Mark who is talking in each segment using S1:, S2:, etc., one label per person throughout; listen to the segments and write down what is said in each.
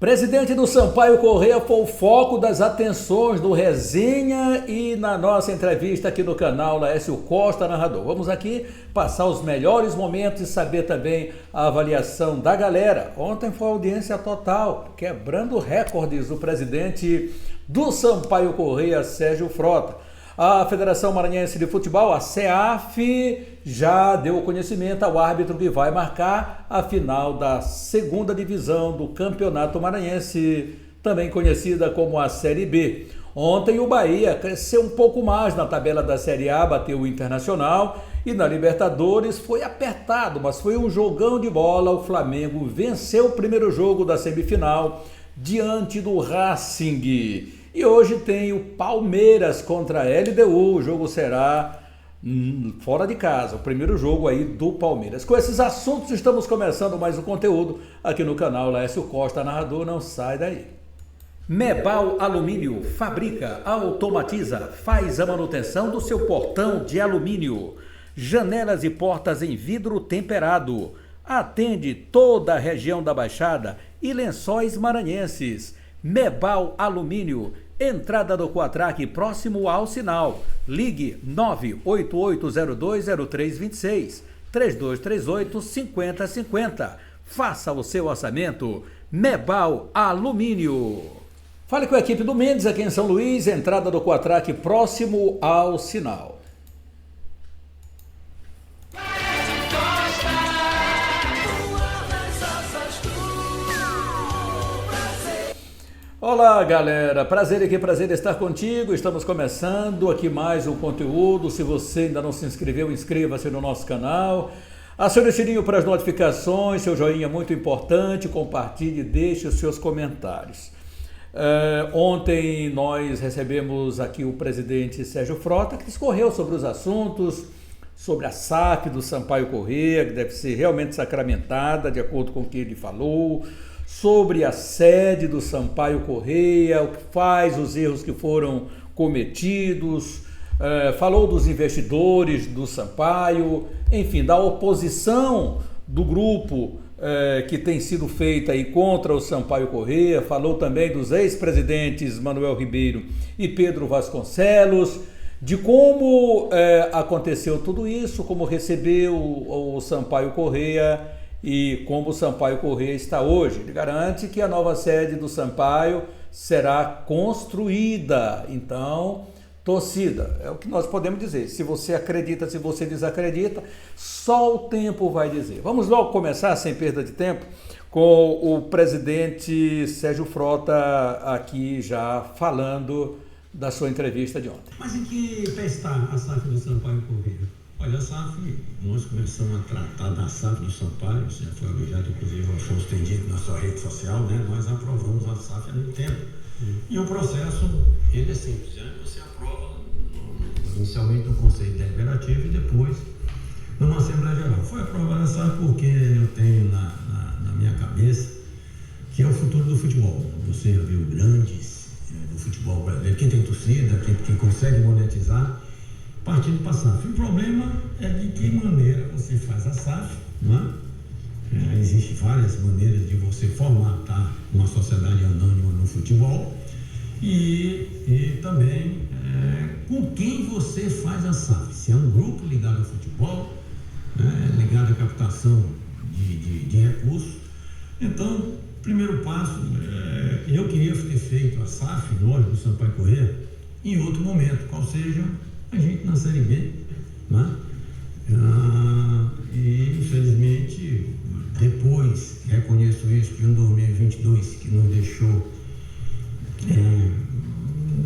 S1: Presidente do Sampaio Corrêa foi o foco das atenções do Resenha e na nossa entrevista aqui no canal Laércio Costa Narrador. Vamos aqui passar os melhores momentos e saber também a avaliação da galera. Ontem foi audiência total, quebrando recordes do presidente do Sampaio Corrêa, Sérgio Frota. A Federação Maranhense de Futebol, a CEAF, já deu conhecimento ao árbitro que vai marcar a final da segunda divisão do Campeonato Maranhense, também conhecida como a Série B. Ontem o Bahia cresceu um pouco mais na tabela da Série A, bateu o Internacional e na Libertadores foi apertado, mas foi um jogão de bola. O Flamengo venceu o primeiro jogo da semifinal diante do Racing. E hoje tem o Palmeiras contra a LDU, o jogo será fora de casa, o primeiro jogo aí do Palmeiras. Com esses assuntos estamos começando mais um conteúdo aqui no canal Laércio Costa Narrador, não sai daí. Mebal Alumínio fabrica, automatiza, faz a manutenção do seu portão de alumínio, janelas e portas em vidro temperado, atende toda a região da Baixada e Lençóis Maranhenses. Mebal Alumínio, entrada do Quatraque próximo ao sinal. Ligue 988020326, 3238-5050. Faça o seu orçamento. Mebal Alumínio. Fale com a equipe do Mendes aqui em São Luís, entrada do Quatraque próximo ao sinal. Olá galera, prazer estar contigo, estamos começando aqui mais um conteúdo. Se você ainda não se inscreveu, inscreva-se no nosso canal, acione o sininho para as notificações, seu joinha é muito importante, compartilhe e deixe os seus comentários. Ontem nós recebemos aqui o presidente Sérgio Frota, que discorreu sobre os assuntos, sobre a SAF do Sampaio Corrêa, que deve ser realmente sacramentada, de acordo com o que ele falou, sobre a sede do Sampaio Corrêa, o que faz, os erros que foram cometidos, falou dos investidores do Sampaio, enfim, da oposição do grupo que tem sido feita aí contra o Sampaio Corrêa, falou também dos ex-presidentes Manuel Ribeiro e Pedro Vasconcelos, de como aconteceu tudo isso, como recebeu o Sampaio Corrêa e como o Sampaio Corrêa está hoje. Ele garante que a nova sede do Sampaio será construída. Então, torcida, é o que nós podemos dizer. Se você acredita, se você desacredita, só o tempo vai dizer. Vamos logo começar, sem perda de tempo, com o presidente Sérgio Frota aqui já falando da sua entrevista de ontem.
S2: Mas em que pé está a SAF do Sampaio Corrêa? Olha, a SAF, nós começamos a tratar da SAF do Sampaio, já foi objeto, inclusive, foi estendido na sua rede social, né? Nós aprovamos a SAF há muito tempo. E o processo, ele é simples, né? Você aprova inicialmente no Conselho Deliberativo e depois numa Assembleia Geral. Foi aprovada a SAF porque eu tenho na minha cabeça que é o futuro do futebol. Você viu grandes do futebol brasileiro, quem tem torcida, quem consegue monetizar, partindo para a SAF. O problema é de que maneira você faz a SAF, né? Existem várias maneiras de você formatar uma sociedade anônima no futebol e também com quem você faz a SAF. Se é um grupo ligado ao futebol, ligado à captação de recursos. Então, primeiro passo, eu queria ter feito a SAF, nós do Sampaio Corrêa, em outro momento, qual seja a gente na Série B, né? E infelizmente depois reconheço isso que em 2022 que nos deixou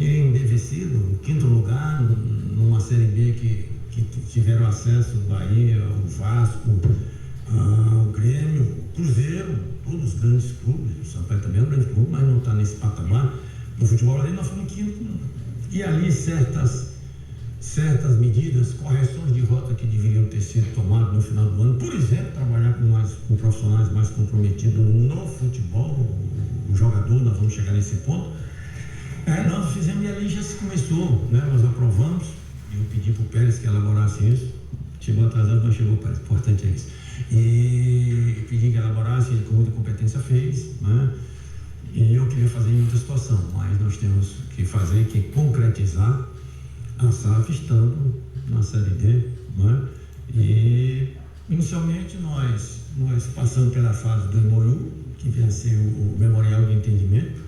S2: embevecido, em quinto lugar numa Série B que tiveram acesso o Bahia, o Vasco, o Grêmio, o Cruzeiro, todos os grandes clubes. O Sampaio também é um grande clube, mas não está nesse patamar do futebol. Ali nós fomos em quinto, e ali certas medidas, correções de rota que deveriam ter sido tomadas no final do ano, por exemplo, trabalhar com profissionais mais comprometidos no futebol, o jogador, nós vamos chegar nesse ponto. Nós fizemos e ali já se começou, né? Nós aprovamos, eu pedi para o Pérez que elaborasse isso, chegou atrasado, mas chegou, Pérez, importante é isso. E pedi que elaborasse, ele com muita competência fez, né? E eu queria fazer em outra situação, mas nós temos que fazer, que concretizar a SAF estando na Série D, né? E inicialmente nós passamos pela fase do MOU, que venceu o Memorial de Entendimento,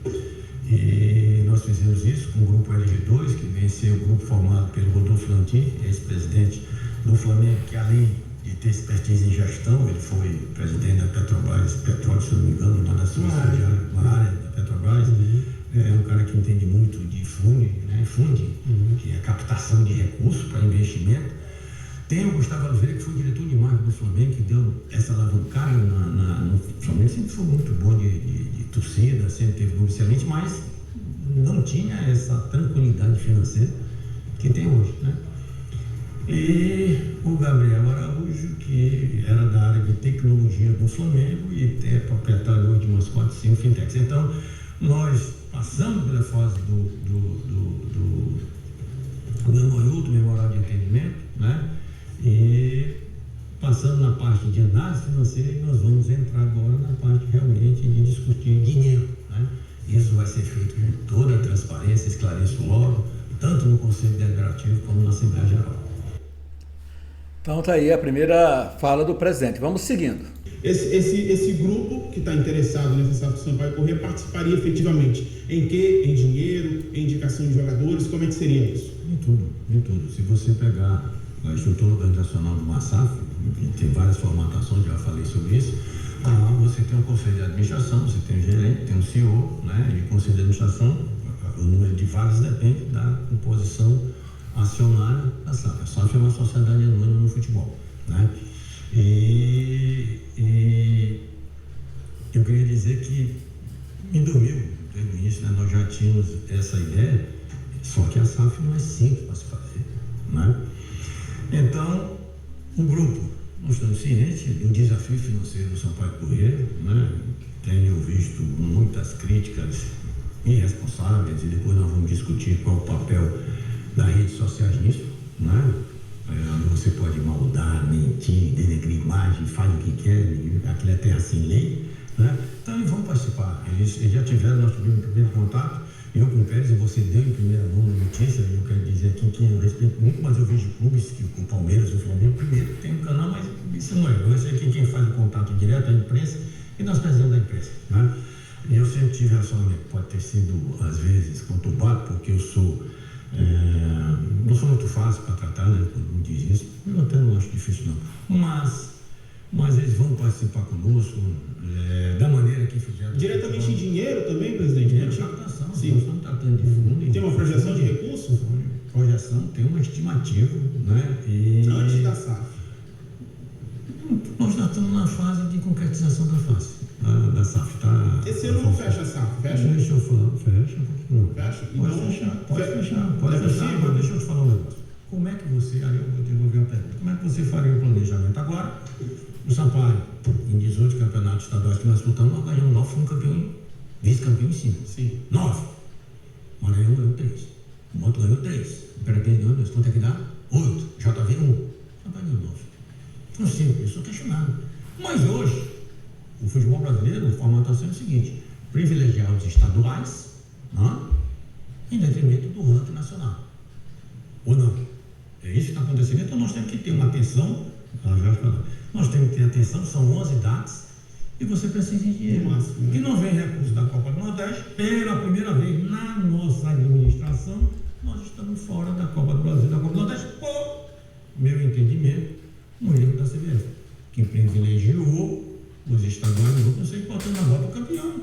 S2: e nós fizemos isso com o grupo LG2, que venceu o grupo formado pelo Rodolfo Lantin, ex-presidente do Flamengo, que além de ter expertise em gestão, ele foi presidente da Petrobras, Petróleo, se não me engano, uma das suas áreas da Petrobras. É um cara que entende muito de funding, né? Que é captação de recursos para investimento. Tem o Gustavo Oliveira, que foi diretor de marketing do Flamengo, que deu essa alavancagem no Flamengo. Sempre foi muito bom de torcida, sempre teve um excelente, mas não tinha essa tranquilidade financeira que tem hoje, né? E o Gabriel Araújo, que era da área de tecnologia do Flamengo e é proprietário hoje de umas 4, 5 fintechs. Então, nós passamos pela fase do Memorial de Entendimento, né? E passando na parte de análise financeira, e nós vamos entrar agora na parte realmente de discutir dinheiro, né? Isso vai ser feito com toda a transparência, esclareço logo, tanto no Conselho Deliberativo como na Assembleia Geral.
S1: Então está aí a primeira fala do presidente. Vamos seguindo.
S3: Esse grupo que está interessado nessa SAF do Sampaio Corrêa participaria efetivamente em quê? Em dinheiro, em indicação de jogadores? Como é que seria isso?
S2: Em tudo. Se você pegar a estrutura organizacional de uma SAF, tem várias formatações, já falei sobre isso. Você tem um conselho de administração, você tem um gerente, tem um CEO, né? E o conselho de administração, o número de vagas depende da composição acionária da SAF. A SAF é uma sociedade anônima no futebol, né? E eu queria dizer que em 2000, desde o início, né, nós já tínhamos essa ideia, só que a SAF não é simples para se fazer, né? Então, o grupo, nós estamos cientes do desafio financeiro do Sampaio Corrêa, né? Tenho visto muitas críticas irresponsáveis e depois nós vamos discutir qual o papel das redes sociais nisso, né? Você pode maldar, mentir, denegrir imagem, faz o que quer, aquilo é terra sem lei, né? Então eles vão participar, eles já tiveram, nós tivemos o primeiro contato, eu com o Pérez, e você deu em primeira mão a notícia, eu quero dizer aqui que eu respeito muito, mas eu vejo clubes, que o Palmeiras, o Flamengo, primeiro tem um canal, mas isso não é, eu sei que quem faz o contato direto é a imprensa e nós precisamos da imprensa, né? E eu sempre tive relacionamento, pode ter sido às vezes conturbado, porque eu sou não sou muito fácil para tratar, né? Quando me diz isso, eu até não acho difícil não, mas eles vão participar conosco da maneira que fizeram.
S3: Diretamente em dinheiro também, presidente?
S2: Dinheiro, captação, sim. Nós estamos tratando de fundo.
S3: Tem uma projeção de recursos?
S2: Projeção, tem uma estimativa, né?
S3: Antes da SAF?
S2: Nós já estamos na fase de concretização da SAF.
S3: Esse ano não fecha a SAF, fecha?
S2: Deixa eu falar, fecha.
S3: Fecha?
S2: Pode fechar, mas deixa eu te falar um negócio. Como é que você, aí eu vou desenvolver uma pergunta, como é que você faria o planejamento? Agora, o Sampaio, em 18 campeonatos estaduais que nós disputamos, nós ganhamos 9, fomos campeão, vice-campeão em 5.
S3: Sim.
S2: 9. O Maranhão ganhou 3. O Moto ganhou 3. O Imperatriz ganhou 2. Quanto é que dá? 8. JV 1. O Sampaio ganhou 9. Então, sim, eu sou questionado. Mas hoje, o futebol brasileiro, a formatação é o seguinte: privilegiar os estaduais, né, em detrimento do ranking nacional. Ou não? É isso que está acontecendo. Então nós temos que ter uma atenção, nós temos que ter atenção, são 11 datas, e você precisa de dinheiro. Que não vem recurso da Copa do Nordeste, pela primeira vez na nossa administração, nós estamos fora da Copa do Brasil, da Copa do Nordeste, por meu entendimento, um erro da CBF, que privilegiou os estaduais, não sei, botando a bola para o campeão.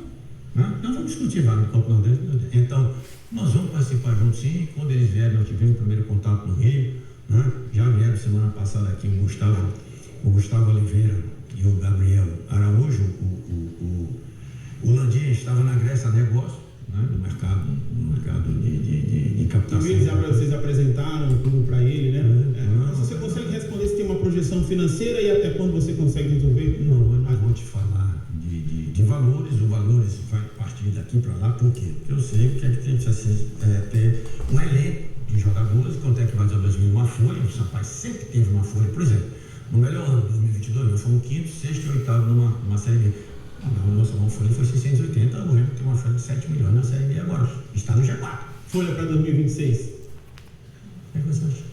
S2: Né? Nós vamos discutir lá no Copa do Nordeste. Então, nós vamos participar juntos, sim. Quando eles vierem, nós tivemos o primeiro contato no Rio, né? Já vieram semana passada aqui o Gustavo Oliveira e o Gabriel Araújo. O Landim estava na Grécia a negócio, né? no mercado de captação.
S3: E vocês apresentaram tudo para ele, né? Você consegue responder se tem uma projeção financeira e até quando você consegue resolver?
S2: Não, eu não vou te falar de valores. O valores vai partir daqui para lá, por quê? Porque eu sei o que é que tem que ter um elenco de jogadores, quanto é que vai desenvolver uma folha. O Sampaio sempre teve uma folha, por exemplo, no melhor ano, 2022, nós fomos 5º, 6º e 8º numa Série B. A nossa folha foi 680, o Remo tem uma folha de 7 milhões na Série B agora. Está no G4.
S3: Folha para 2026.
S2: O que você acha?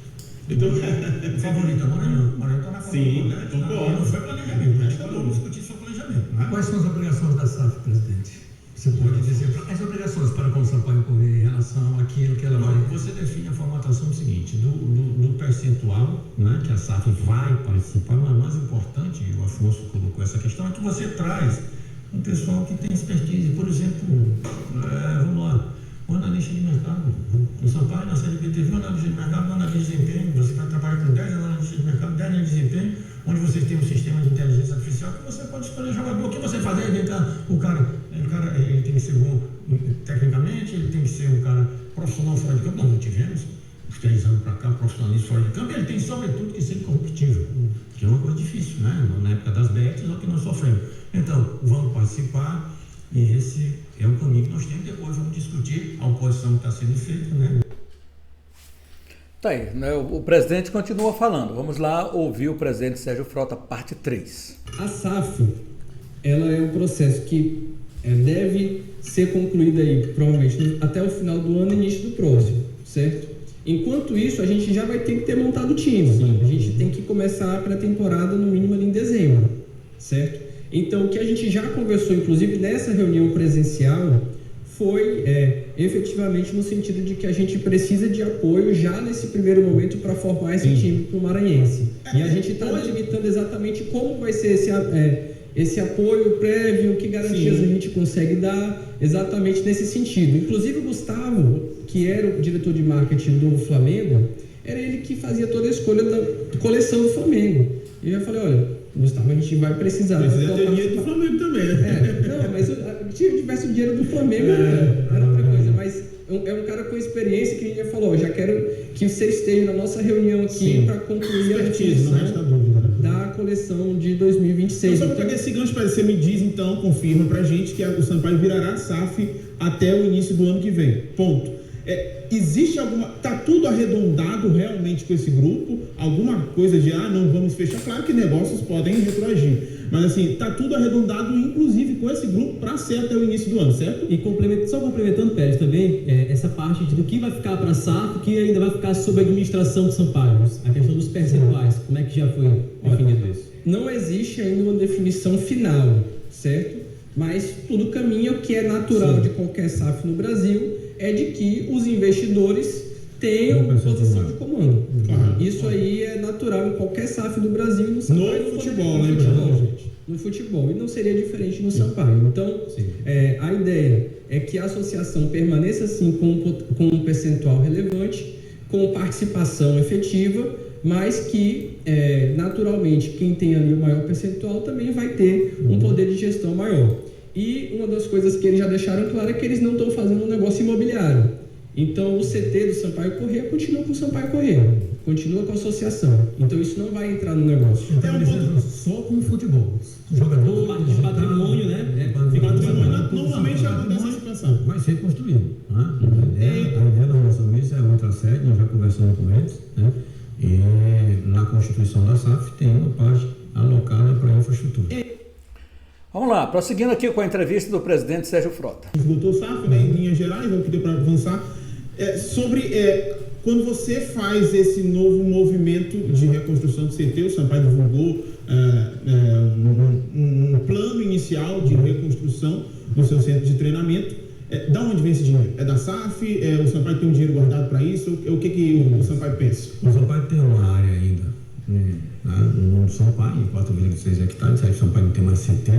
S3: Então,
S2: O favorito é o Maranhão. O Maranhão está na folha.
S3: Sim,
S2: Né?
S3: concordo.
S2: Não foi planejamento. Acho que vamos discutir sobre planejamento. Né?
S4: Quais são as obrigações da SAF, presidente? Você pode dizer as obrigações para com o Sampaio Corrêa em relação àquilo que ela vai...
S2: Você define a formatação seguinte, do percentual, né, que a SAF vai participar, mas o mais importante, e o Afonso colocou essa questão, é que você traz um pessoal que tem expertise. Por exemplo, vamos lá, o analista de mercado. O Sampaio, na Série B, teve um analista de mercado, um analista de desempenho. Você vai trabalhar com 10 analistas de mercado, 10 analistas de desempenho, onde você tem um sistema de inteligência artificial que você pode escolher o jogador. O que você fazer é o cara ele tem que ser bom tecnicamente, ele tem que ser um cara profissional fora de campo. Nós não tivemos, uns 3 anos para cá, profissionalismo fora de campo. Ele tem, sobretudo, que ser incorruptível, que é uma coisa difícil, né? Na época das BETs, é o que nós sofremos. Então, vamos participar, e esse é o caminho que nós temos. Depois vamos discutir a oposição que está sendo feita, né?
S1: Tá aí, né? O presidente continua falando. Vamos lá ouvir o presidente Sérgio Frota, parte 3.
S5: A SAF, ela é um processo que deve ser concluído aí, provavelmente, até o final do ano e início do próximo, certo? Enquanto isso, a gente já vai ter que ter montado o time. A gente tem que começar a pré-temporada no mínimo ali em dezembro, certo? Então, o que a gente já conversou, inclusive, nessa reunião presencial, foi efetivamente no sentido de que a gente precisa de apoio já nesse primeiro momento para formar esse time para o Maranhense. E a gente está delimitando exatamente como vai ser esse apoio prévio, que garantias a gente consegue dar exatamente nesse sentido. Inclusive o Gustavo, que era o diretor de marketing do Flamengo, era ele que fazia toda a escolha da coleção do Flamengo. E eu falei, olha, Gustavo, a gente vai precisar...
S3: Precisa ter dinheiro do Flamengo também, né?
S5: Não, mas se eu tivesse o dinheiro do Flamengo, era outra coisa. Mas é um cara com experiência que a gente já falou, já quero que você esteja na nossa reunião aqui para concluir a definição da coleção de 2026.
S3: Então, só para pegar esse gancho, você me diz, então, confirma pra gente que o Sampaio virará SAF até o início do ano que vem. Ponto. Existe alguma... Está tudo arredondado realmente com esse grupo? Alguma coisa de, não vamos fechar? Claro que negócios podem retroagir. Mas assim, está tudo arredondado, inclusive com esse grupo, para ser até o início do ano, certo?
S6: E só complementando, Pérez, também, essa parte do que vai ficar para a SAF, que ainda vai ficar sob a administração do Sampaio. A questão dos percentuais, como é que já foi definido isso?
S5: Não existe ainda uma definição final, certo? Mas tudo caminha, o que é natural de qualquer SAF no Brasil, é de que os investidores tenham posição de comando. Isso aí é natural em qualquer SAF do Brasil. No
S3: futebol, lembrando, gente.
S5: No futebol, e não seria diferente no Sampaio. Então, a ideia é que a associação permaneça assim com um percentual relevante, com participação efetiva, mas que, naturalmente, quem tem ali o maior percentual também vai ter um poder de gestão maior. E uma das coisas que eles já deixaram claro é que eles não estão fazendo um negócio imobiliário. Então, o CT do Sampaio Corrêa continua com o Sampaio Corrêa, continua com a associação. Então, isso não vai entrar no negócio.
S4: Então, só com o futebol. O jogador
S6: de patrimônio, né?
S3: Patrimônio, normalmente acontece a situação.
S2: Vai ser construído. Né? A ideia da nossa mesa é outra sede, nós já conversamos com eles, né? E na Constituição da SAF tem uma parte alocada para infraestrutura.
S1: Vamos lá, prosseguindo aqui com a entrevista do presidente Sérgio Frota.
S3: Esgotou o SAF, né, em linhas gerais, vamos pedir para avançar. Quando você faz esse novo movimento de reconstrução do CT, o Sampaio divulgou um plano inicial de reconstrução do seu centro de treinamento. Da onde vem esse dinheiro? É da SAF? O Sampaio tem um dinheiro guardado para isso? O que o Sampaio pensa?
S2: O Sampaio tem uma área ainda, no Sampaio, 4,6 hectares. O Sampaio não tem mais CT.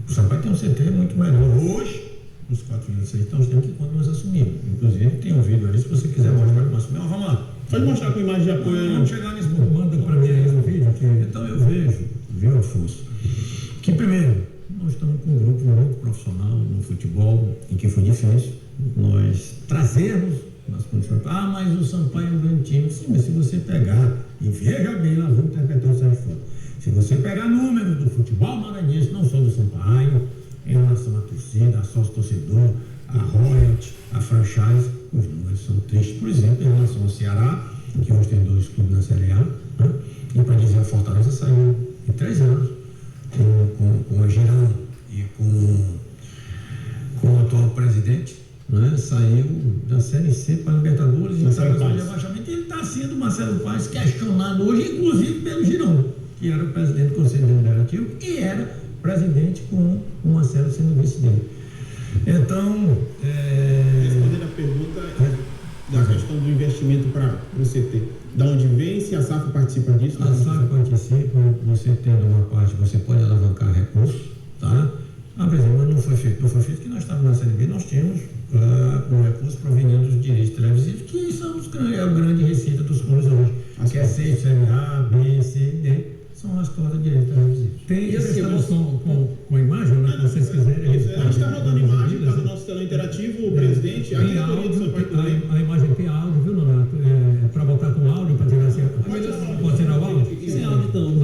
S2: O Sampaio tem um CT muito melhor hoje, nos 4,6. Então, nós temos que quando nós assumimos. Inclusive, tem um vídeo ali, se você quiser mostrar que nós assumimos. Vamos lá.
S3: Pode mostrar com imagem de apoio.
S2: Vamos chegar nesse ponto. Manda para mim aí no vídeo. Então, eu vejo, viu, Afonso, que primeiro, nós estamos com um grupo muito profissional no futebol, em que foi difícil nós trazermos nas condições. Mas o Sampaio é um grande time. Sim, mas se você pegar, e veja bem, nós vamos interpretar o Sérgio Frota. Se você pegar números do futebol maranhense, não só do Sampaio, em relação à torcida, a sócio-torcedor, a royalty, a franchise, os números são tristes. Por exemplo, em relação ao Ceará, que hoje tem 2 clubes na Série A, né? E para dizer, a Fortaleza saiu em 3 anos com a Girão e com o atual presidente, né, saiu da Série C para a Libertadores e estava em zona de rebaixamento. Ele está sendo, Marcelo Paes, questionado hoje, inclusive pelo Girão, que era o presidente do Conselho Deliberativo e era presidente com o Marcelo sendo vice dele. Então,
S3: respondendo a pergunta da questão do investimento para o CT, da onde vem, se a SAF participa disso?
S2: A SAF participa, você tendo uma parte, você pode alavancar recursos, tá? Por exemplo, mas não foi feito porque nós estávamos na Série B, nós tínhamos um recurso proveniente dos direitos televisivos, que são é a grande receita dos clubes hoje, que é C, Série A, B, C, D, são as cotas de direitos televisivos.
S4: Tem estabelecimento com a imagem, né? Se vocês quiserem.
S3: A gente está rodando imagem, está no nosso telão interativo, o presidente, a diretoria do Sampaio Corrêa.
S4: A imagem tem áudio, viu, Nonato? Para botar com áudio, para tirar assim. Pode tirar o áudio?
S6: Sem áudio, então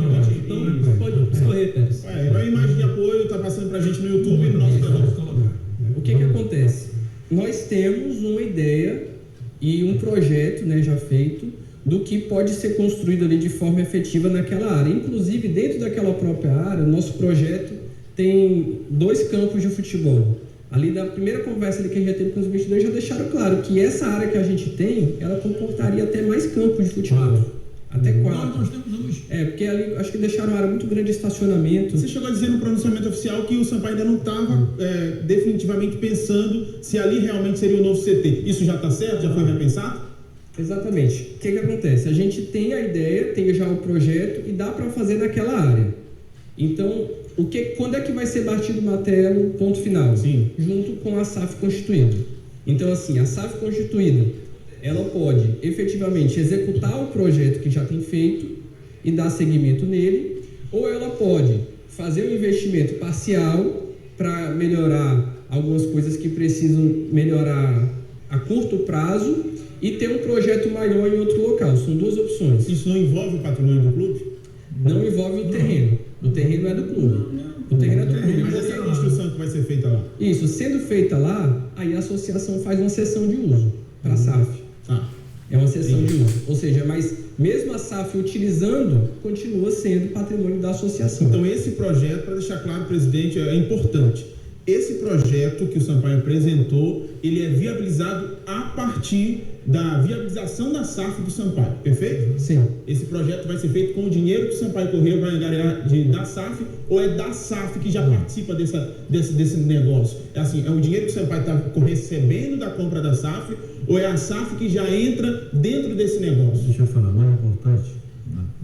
S6: pode escorrer, Pérez.
S3: É a imagem de apoio, está passando para a gente no YouTube e no nosso telão.
S5: O que acontece? Nós temos uma ideia e um projeto, né, já feito do que pode ser construído ali de forma efetiva naquela área. Inclusive, dentro daquela própria área, o nosso projeto tem 2 campos de futebol. Ali da primeira conversa ali que a gente já teve com os investidores, já deixaram claro que essa área que a gente tem, ela comportaria até mais campos de futebol. Até 4.
S2: Nós temos 2.
S5: Porque ali acho que deixaram uma área muito grande de estacionamento.
S3: Você chegou a dizer no pronunciamento oficial que o Sampaio ainda não estava definitivamente pensando se ali realmente seria o novo CT. Isso já está certo? Já foi repensado?
S5: Exatamente. O que acontece? A gente tem a ideia, tem já o projeto e dá para fazer naquela área. Então, quando é que vai ser batido o martelo, ponto final?
S3: Sim.
S5: Junto com a SAF constituída. Então, assim, a SAF constituída, ela pode efetivamente executar o projeto que já tem feito e dar seguimento nele, ou ela pode fazer um investimento parcial para melhorar algumas coisas que precisam melhorar a curto prazo e ter um projeto maior em outro local. São 2 opções.
S3: Isso não envolve o patrimônio do clube?
S5: Não envolve o terreno. O terreno é do clube. O terreno é do clube.
S3: Mas essa é a construção que vai ser feita lá?
S5: Isso. Sendo feita lá, aí a associação faz uma cessão de uso para a SAF. É uma cessão de uso. Ou seja, mas mesmo a SAF utilizando, continua sendo patrimônio da associação.
S3: Então esse projeto, para deixar claro, presidente, é importante. Esse projeto que o Sampaio apresentou, ele é viabilizado a partir da viabilização da SAF do Sampaio, perfeito?
S5: Sim.
S3: Esse projeto vai ser feito com o dinheiro que o Sampaio Corrêa vai angariar da SAF, ou é da SAF que já participa desse negócio? É assim, é o dinheiro que o Sampaio está recebendo da compra da SAF, ou é a SAF que já entra dentro desse negócio?
S2: Deixa eu falar, o mais importante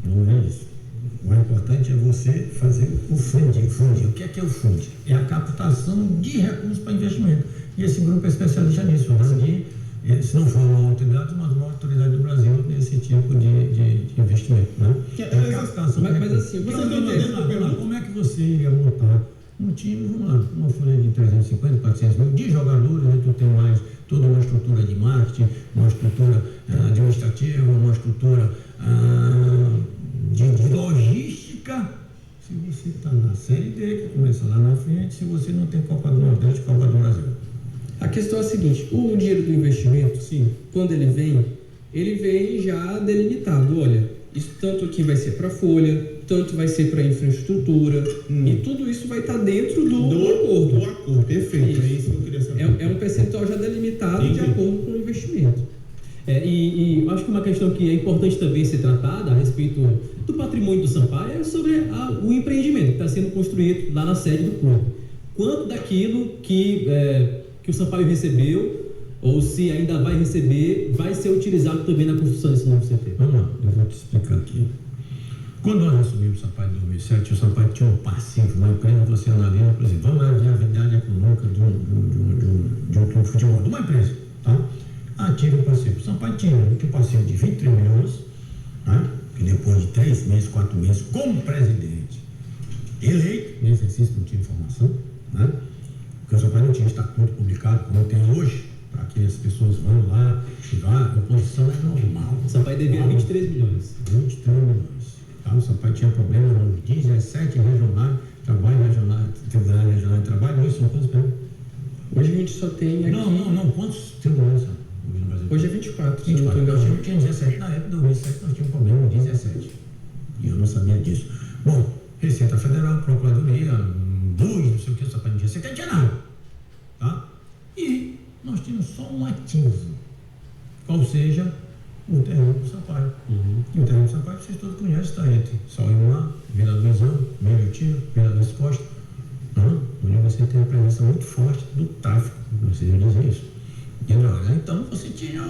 S2: não é isso. O mais importante é você fazer o funding. O que é o funding? É a captação de recursos para investimento. E esse grupo é especialista nisso, se não for uma autoridade, mas uma autoridade do Brasil nesse tipo de investimento. Né?
S5: Mas assim,
S2: como é que você iria montar um time, vamos lá, uma folha de 350, 400 mil, de jogadores, né? Tu tem mais toda uma estrutura de marketing, uma estrutura administrativa, uma estrutura de logística. Se você está na Série D, que começa lá na frente, se você não tem Copa do Nordeste, Copa do Brasil.
S5: A questão é a seguinte, o dinheiro do investimento, sim, quando ele vem já delimitado. Olha, isso tanto aqui vai ser para folha, tanto vai ser para infraestrutura, e tudo isso vai estar dentro do acordo.
S3: Do acordo, perfeito, é isso que eu queria saber.
S5: É um percentual já delimitado de acordo com o investimento.
S6: E acho que uma questão que é importante também ser tratada a respeito do patrimônio do Sampaio é sobre o empreendimento que está sendo construído lá na sede do clube. Quanto daquilo que o Sampaio recebeu, ou se ainda vai receber, vai ser utilizado também na construção desse novo CT?
S2: Vamos lá, eu vou te explicar aqui. Quando nós assumimos o Sampaio em 2007, o Sampaio tinha um passivo, uma empresa, você analisa, por exemplo, vamos lá, a viabilidade econômica de um clube de futebol, de uma empresa, tá? Ativo e passivo. O Sampaio tinha um passivo de 23 milhões, tá? Que depois de 3 meses, 4 meses, como presidente eleito, no exercício não tinha informação, né? Porque o Sampaio não tinha estatuto publicado, como tem hoje, para que as pessoas vão lá, chegar, a oposição é normal.
S6: O Sampaio devia 23 milhões.
S2: 23 milhões. Tá? O Sampaio tinha problema nos 17 regionais, trabalho regional, tribunal regional de trabalho, hoje são quantos mesmo?
S5: Hoje a gente só tem aqui...
S2: Não, quantos tribunais são hoje no Brasil?
S5: Hoje é 24.
S2: 24, nós tínhamos 17, na época de 2007 nós tínhamos problema em 17. E eu não sabia disso. Bom, Receita Federal, Procuradoria, luz, não sei o que, o Sampaio não tinha, você não tinha nada. Tá? E tínhamos só um ativo, ou seja, o terreno do Sampaio. E o terreno do Sampaio, vocês todos conhecem, está entre Sauímar, Vila do Visão, Meio Tiro, Vila das Costas, onde você tem a presença muito forte do tráfico, você já dizia isso, de droga. Então, você tinha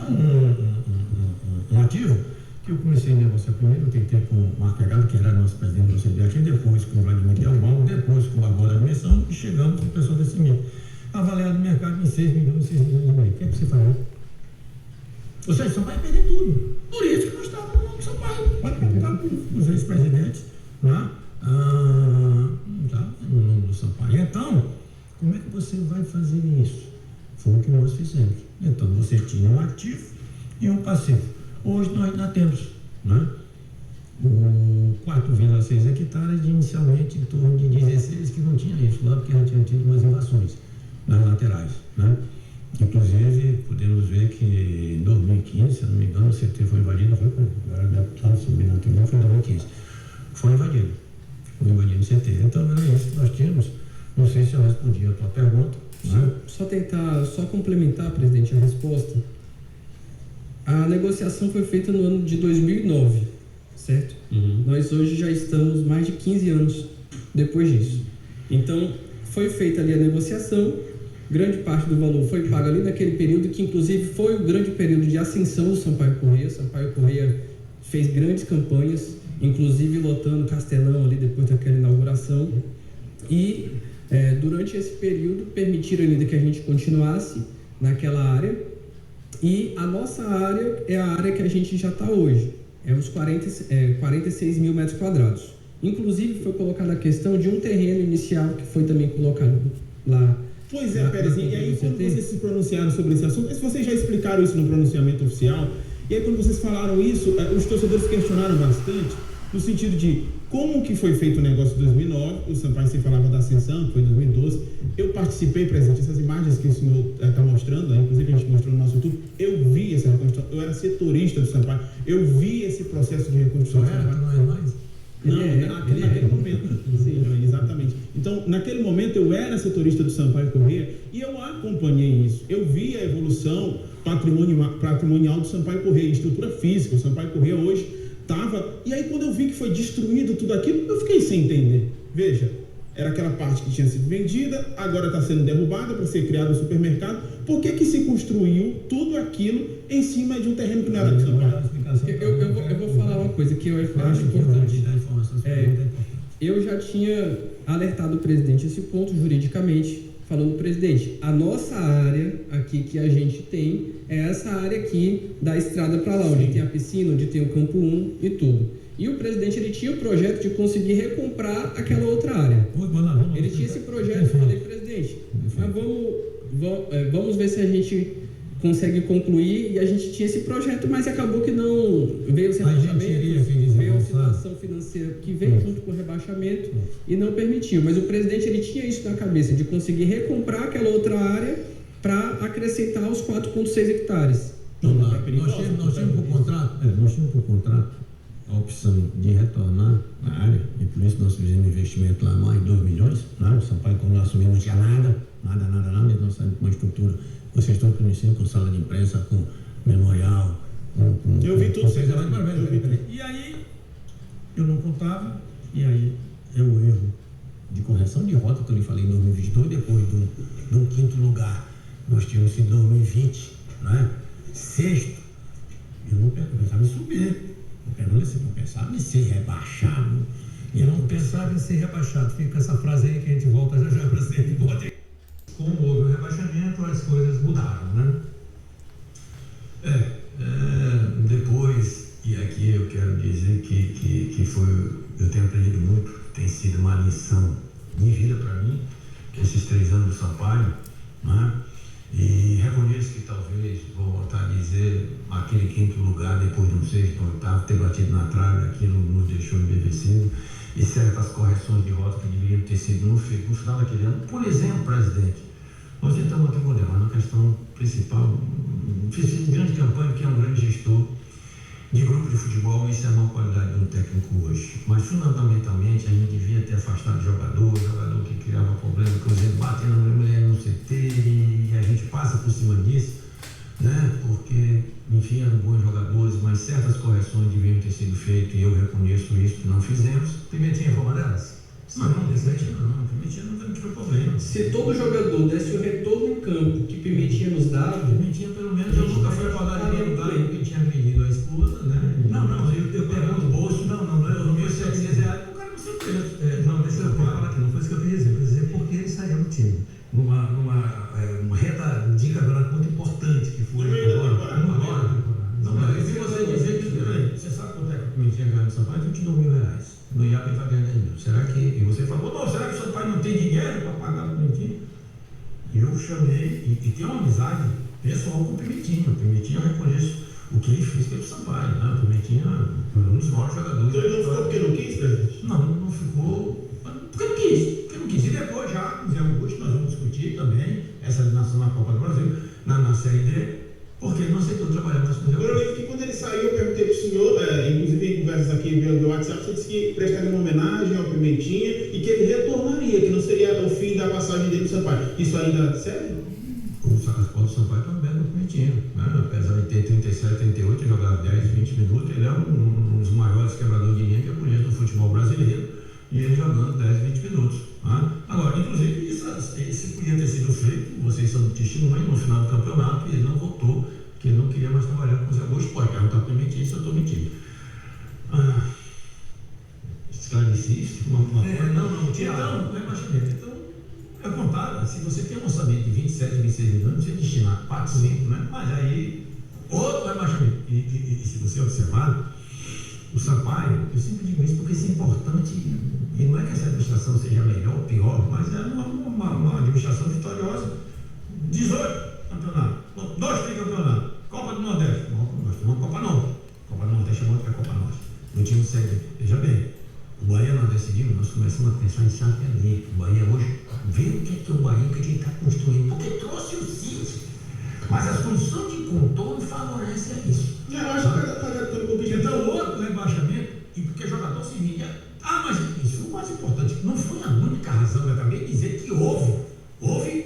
S2: um ativo que eu comecei a negociar primeiro, eu tentei com o Marco Pegado, que era nosso presidente do CDF, depois com o Vladimir Delbão, depois com o Agora da Dimensão, e chegamos com o pessoal desse meio. Avaliado no mercado em 6 milhões e meio. O que é que você faz? Ou seja, o Sampaio vai perder tudo. Por isso que nós estávamos no nome do Sampaio. Pode perguntar para os ex-presidentes lá, no nome do Sampaio. Então, como é que você vai fazer isso? Foi o que nós fizemos. Então, você tinha um ativo e um passivo. Hoje nós ainda temos, né? 4,6 hectares de inicialmente em torno de 16 que não tinha isso lá, porque já tinha tido umas invasões nas laterais, né? Inclusive, podemos ver que em 2015, se não me engano, o CT foi invadido, foi com o deputado subnatural, foi em 2015. Foi invadido o CT. Então, era isso que nós tínhamos. Não sei se eu respondi a tua pergunta. Né?
S5: Só complementar, presidente, a resposta. A negociação foi feita no ano de 2009, certo? Nós hoje já estamos mais de 15 anos depois disso. Então, foi feita ali a negociação, grande parte do valor foi pago ali naquele período, que inclusive foi o grande período de ascensão do Sampaio Corrêa. Sampaio Corrêa fez grandes campanhas, inclusive lotando Castelão ali depois daquela inauguração. E durante esse período permitiram ainda que a gente continuasse naquela área. E a nossa área é a área que a gente já está hoje, é uns 46 mil metros quadrados. Inclusive foi colocada a questão de um terreno inicial que foi também colocado lá.
S3: Pois é, Perezinho, e aí quando vocês se pronunciaram sobre esse assunto, se vocês já explicaram isso no pronunciamento oficial, e aí quando vocês falaram isso, os torcedores questionaram bastante, no sentido de como que foi feito o negócio em 2009, o Sampaio se falava da ascensão, foi em 2012, eu participei, presidente, essas imagens que o senhor está mostrando, inclusive a gente mostrou no nosso YouTube, eu vi essa reconstrução, eu era setorista do Sampaio, eu vi esse processo de reconstrução do Sampaio.
S2: Não é mais?
S3: Naquele momento, sim, exatamente. Então, naquele momento eu era setorista do Sampaio Corrêa e eu acompanhei isso. Eu vi a evolução patrimonial do Sampaio Corrêa, estrutura física. O Sampaio Corrêa hoje estava... E aí, quando eu vi que foi destruído tudo aquilo, eu fiquei sem entender. Veja, era aquela parte que tinha sido vendida, agora está sendo derrubada para ser criado um supermercado. Por que se construiu tudo aquilo em cima de um terreno que não era do Sampaio?
S5: Eu vou falar uma coisa que eu acho importante. Eu já tinha alertado o presidente esse ponto juridicamente, falando, presidente, a nossa área aqui que a gente tem é essa área aqui da estrada para lá, onde tem a piscina, onde tem o campo 1 e tudo. E o presidente, ele tinha o projeto de conseguir recomprar aquela outra área. Ele tinha esse projeto, eu falei, presidente, mas vamos ver se a gente consegue concluir, e a gente tinha esse projeto, mas acabou que não veio o rebaixamento, veio a situação financeira que veio junto com o rebaixamento e não permitiu. Mas o presidente, ele tinha isso na cabeça, de conseguir recomprar aquela outra área para acrescentar os 4,6 hectares.
S2: Nós tínhamos por contrato a opção de retornar à área, e por isso nós fizemos um investimento lá mais de 2 milhões, né? O Sampaio, quando nós assumimos, não tinha nada, e nós saímos com uma estrutura. Vocês estão conhecendo com sala de imprensa, com memorial,
S3: eu vi tudo.
S2: E aí, eu não contava, e aí é o erro de correção de rota que eu lhe falei em 2022, depois de um quinto lugar, nós tínhamos em 2020, né? Sexto, eu não pensava em subir, não pensava em ser rebaixado.
S4: Eu não pensava em ser rebaixado, fica essa frase aí que a gente volta já para ser embora. Como houve o rebaixamento, as coisas mudaram, né?
S2: Depois, e aqui eu quero dizer que eu tenho aprendido muito, tem sido uma lição de vida para mim, que esses 3 anos do Sampaio, né? E reconheço que talvez, vou voltar a dizer, aquele quinto lugar, depois de um sexto, oitavo, ter batido na trave, aquilo nos deixou embevecido, e certas correções de rota que deveriam ter sido no final daquele ano. Por exemplo, presidente, nós tentamos aqui poder, mas na questão principal, fiz grande campanha, que é um grande gestor de grupo de futebol, isso é a maior qualidade de um técnico hoje. Mas fundamentalmente a gente devia ter afastado jogador que criava problema, inclusive batendo na mulher no CT, e a gente passa por cima disso, né? Porque, enfim, eram bons jogadores, mas certas correções deviam ter sido feitas e eu reconheço isso que não fizemos.
S4: Pimentinha foi uma delas?
S2: Não, Pimentinha não tive problema.
S5: Se todo jogador desse o retorno em campo que Pimentinha nos dava,
S2: Pimentinha, pelo menos, eu nunca fui acordado em lugar porque tinha agredido a esposa, né?
S4: Não, eu pergunto no bolso, eu não me sei dizer,
S2: o cara não sei preso.
S4: não, deixa eu falar aqui, não foi isso que eu queria dizer, eu quis dizer porque ele saiu do time. Uma reta de campeonato muito importante que foi agora.
S2: Não, mas se você dizer que você sabe quanto é que o Pimentinha ganha no Sampaio? R$22.000. No IAP ele está ganhando 10 mil. Será que. E você falou, não, será que o Sampaio não tem dinheiro para pagar o Pimentinha? Eu chamei, e tem uma amizade pessoal com o Pimentinha. O Pimentinha, eu reconheço o que ele fez pelo Sampaio, né? O Pimentinha foi um dos maiores jogadores.
S3: Então ele não ficou porque não quis, presidente?
S2: Não ficou. Porque não quis. E depois já, em agosto, nós vamos discutir também essa eliminação na Copa do Brasil, na Série D, porque ele não aceitou trabalhar mais com o
S3: Eu lembro que quando ele saiu, eu perguntei para o senhor, inclusive em conversas aqui via WhatsApp, você disse que prestaria uma homenagem ao Pimentinha e que ele retornaria, que não seria o fim da passagem dele no Sampaio. Isso ainda é sério?
S2: O Sacaspó do Sampaio está aberto no Pimentinha, né? Apesar de ter 37, 38, jogar 10, 20 minutos, ele é um dos maiores quebradores de linha que eu conheço do futebol brasileiro, e ele jogando 10, 20 minutos. Né? Agora, inclusive, isso podia ter sido feito, vocês são testemunhas, no final do campeonato, e ele não voltou, porque ele não queria mais trabalhar com o Zé Augusto. Pode perguntar para o Pimentinha se eu estou mentindo. Esclareci isso? Não, rebaixamento. Então, é contável. Se você tem um orçamento de 27, 26 milhões, você destinar 4, 5, né? Mas aí, outro rebaixamento. E se você observar, o Sampaio, eu sempre digo isso porque isso é importante, e não é que essa administração seja melhor ou pior, mas é uma administração vitoriosa. 18 campeonatos, 2 tricampeonatos, Copa do Nordeste, nós temos uma Copa Nova. Copa do Nordeste é muito que a Copa Norte. No time segue, veja bem, o Bahia nós decidimos, nós começamos a pensar em saneamento. O Bahia hoje, vê o que é o Bahia que ele está construindo, porque trouxe o City, mas as condições de contorno favorecem a isso.
S3: Eu acho que está tratando com
S2: Então, outro rebaixamento, e porque jogador se vinha. Mas isso é o mais importante. Não foi a única razão. Eu acabei de dizer que houve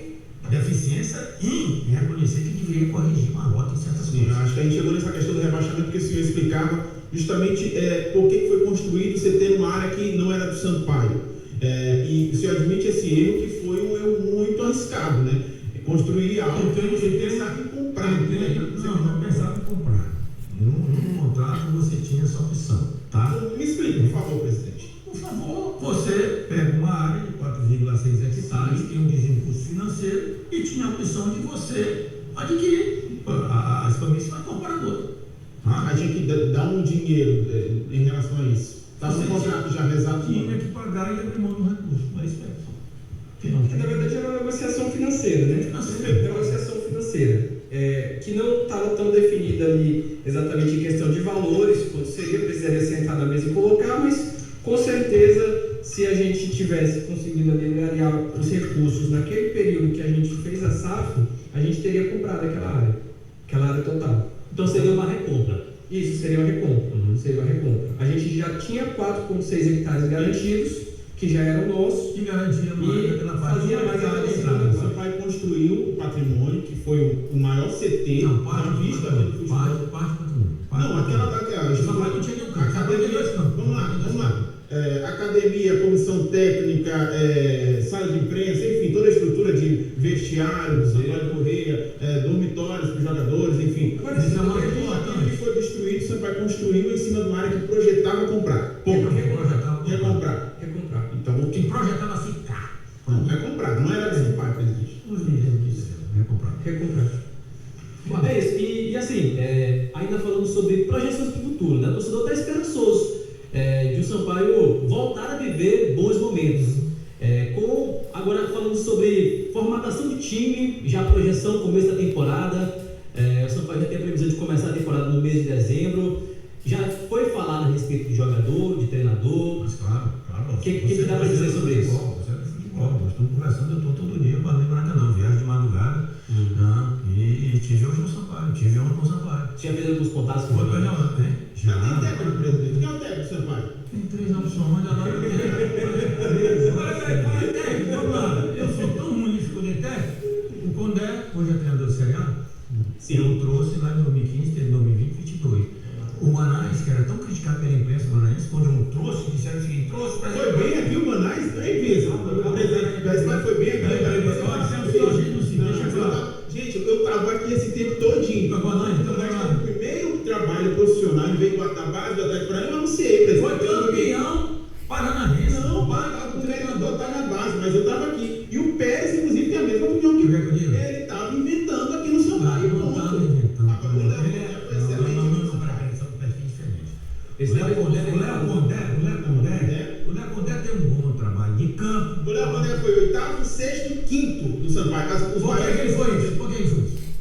S2: deficiência em reconhecer que deveria corrigir uma rota em certas coisas.
S3: Eu acho que a gente chegou nessa questão do rebaixamento porque o senhor explicava justamente por que foi construído você ter uma área que não era do Sampaio. E o senhor admite esse erro que foi um erro muito arriscado, né? Construir algo que pensava em comprar.
S2: Não pensava em comprar. No contrato você tinha essa opção, tá?
S3: Me explica, por favor, presidente.
S2: Por favor, você pega uma área de 4,6 hectares, tem um desembolso financeiro e tinha a opção de você adquirir as famílias para incorporadora.
S3: A gente tinha que dar um dinheiro em relação a isso. Estava no contrato já rezado.
S2: Tinha que pagar e abrir mão do recurso, mas espera.
S5: Na verdade era uma negociação financeira, né? Negociação financeira. Que não estava tão definida ali exatamente em questão de valores, quanto seria, precisaria sentar na mesa e colocar, mas com certeza, se a gente tivesse conseguido ali ganhar os recursos naquele período que a gente fez a SAF, a gente teria comprado aquela área total.
S6: Então seria uma recompra.
S5: Isso, seria uma recompra. Seria uma recompra. A gente já tinha 4,6 hectares garantidos, que já eram nossos.
S2: Que garantia mais aquela parte.
S5: Fazia mais a
S3: O Sampaio construiu o patrimônio, que foi o maior CT
S2: parte
S3: na vista do futebol.
S2: Parte patrimônio.
S3: Não, aquela
S2: Sampaio não tinha nenhum carro.
S3: academia. Vamos lá. Academia, comissão técnica, sala de imprensa, enfim, toda a estrutura de vestiário do Sampaio Correia, dormitórios para os jogadores, enfim.
S2: Agora, isso é uma
S3: aquilo que foi destruído, o Sampaio construiu em cima de uma área que projetava comprar. Ia comprar. Então, o
S2: Quem projetava ficar.
S3: não é comprado, não era do Sampaio, presidente.
S2: Os líderes disseram, recomprar.
S5: Recomprar.
S6: É isso. E assim, ainda falando sobre projeções para o futuro, né? O torcedor está esperançoso de o Sampaio voltar a viver bons momentos. Agora falando sobre formatação de time, já a projeção, começo da temporada. O Sampaio já tem a previsão de começar a temporada no mês de dezembro. Já foi falado a respeito de jogador, de treinador.
S2: Mas claro.
S6: O que dá para dizer sobre isso?
S2: Você é do futebol. Nós estamos conversando, eu estou todo dia para Maracanã, viagem de madrugada. E tive hoje no Sampaio, tive ontem no Sampaio.
S6: Tinha feito alguns contatos com o
S2: Tem
S3: técnico, presidente. Quem é o técnico do Sampaio?
S2: Tem 3 opções, agora eu tenho. Vamos lá, eu sou tão ruim de escolher técnico. O Condé, hoje é treinador do
S4: Sim. Eu trouxe lá em 2015, teve 2020, 2022. O Manais, que era tão criticado pela imprensa manaiense, quando eu trouxe, disseram o seguinte, trouxe para...
S3: Foi bem aqui o Manais? Nem vi. O presidente foi bem aqui. Gente, eu estava aqui esse tempo todinho. O primeiro trabalho profissional em veio da base do Atlético Paranaense, eu anunciei, presidente.
S4: Foi campeão paranaense.
S3: Não, o treinador está na base, mas eu estava aqui. E o Pérez, inclusive, tem a mesma opinião que eu. Ele estava inventando aqui no Sampaio.
S4: Não estava inventando. O Léo Condé tem um bom trabalho de campo.
S3: O Léo Condé foi oitavo, sexto e quinto do Sampaio.
S4: Por que ele foi isso?